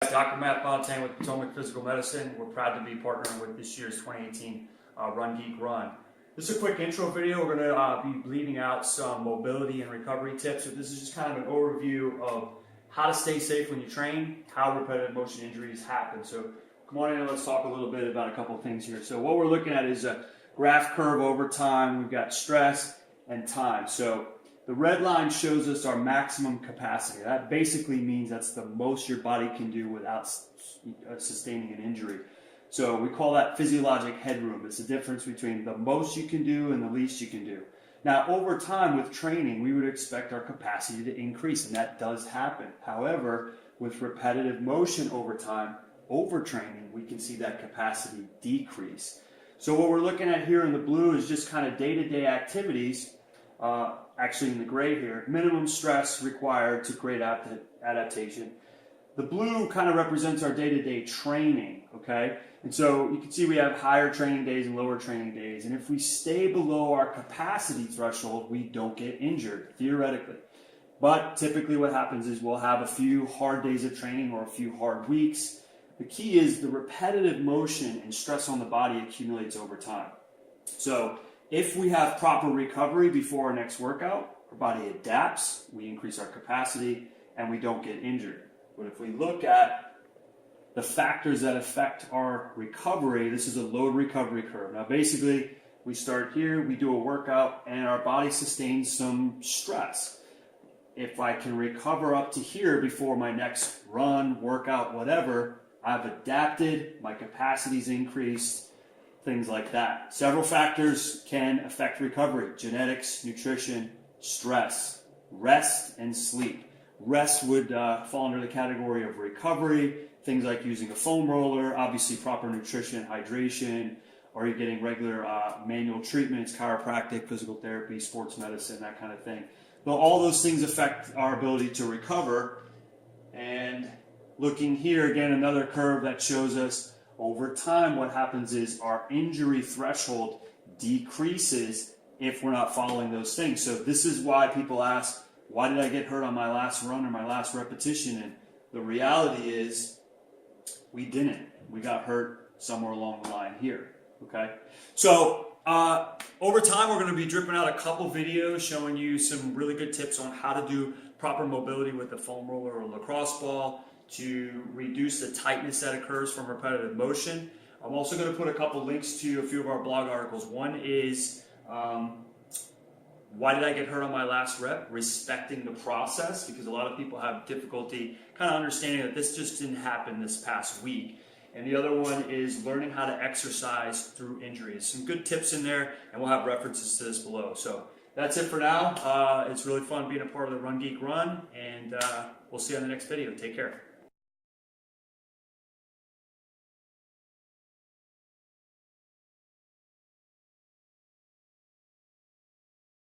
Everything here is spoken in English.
Dr. Matt Fontaine with Potomac Physical Medicine. We're proud to be partnering with this year's 2018 Run Geek Run. This is a quick intro video. We're going to be bleeding out some mobility and recovery tips. So this is just kind of an overview of how to stay safe when you train, how repetitive motion injuries happen. So come on in and let's talk a little bit about a couple of things here. So what we're looking at is a graph curve over time. We've got stress and time. So the red line shows us our maximum capacity. That basically means that's the most your body can do without sustaining an injury. So we call that physiologic headroom. It's the difference between the most you can do and the least you can do. Now, over time with training, we would expect our capacity to increase, and that does happen. However, with repetitive motion over time, overtraining, we can see that capacity decrease. So what we're looking at here in the blue is just kind of day-to-day activities. Actually in the gray here, minimum stress required to create adaptation. The blue kind of represents our day-to-day training, okay? And so you can see we have higher training days and lower training days. And if we stay below our capacity threshold, we don't get injured, theoretically. But typically what happens is we'll have a few hard days of training or a few hard weeks. The key is the repetitive motion and stress on the body accumulates over time. So if we have proper recovery before our next workout, our body adapts, we increase our capacity, and we don't get injured. But if we look at the factors that affect our recovery, this is a load recovery curve. Now basically, we start here, we do a workout, and our body sustains some stress. If I can recover up to here before my next run, workout, whatever, I've adapted, my capacity's increased, things like that. Several factors can affect recovery: genetics, nutrition, stress, rest, and sleep. Rest would fall under the category of recovery. Things like using a foam roller, obviously proper nutrition, hydration, are you getting regular manual treatments, chiropractic, physical therapy, sports medicine, that kind of thing. Well, all those things affect our ability to recover. And looking here, again, another curve that shows us over time, what happens is our injury threshold decreases if we're not following those things. So this is why people ask, why did I get hurt on my last run or my last repetition? And the reality is we didn't. We got hurt somewhere along the line here, okay? So over time, we're going to be dripping out a couple videos showing you some really good tips on how to do proper mobility with the foam roller or lacrosse ball to reduce the tightness that occurs from repetitive motion. I'm also going to put a couple links to a few of our blog articles. One is, why did I get hurt on my last rep? Respecting the process, because a lot of people have difficulty kind of understanding that this just didn't happen this past week. And the other one is learning how to exercise through injuries. Some good tips in there, and we'll have references to this below. So that's it for now. It's really fun being a part of the Run Geek Run, and we'll see you on the next video. Take care.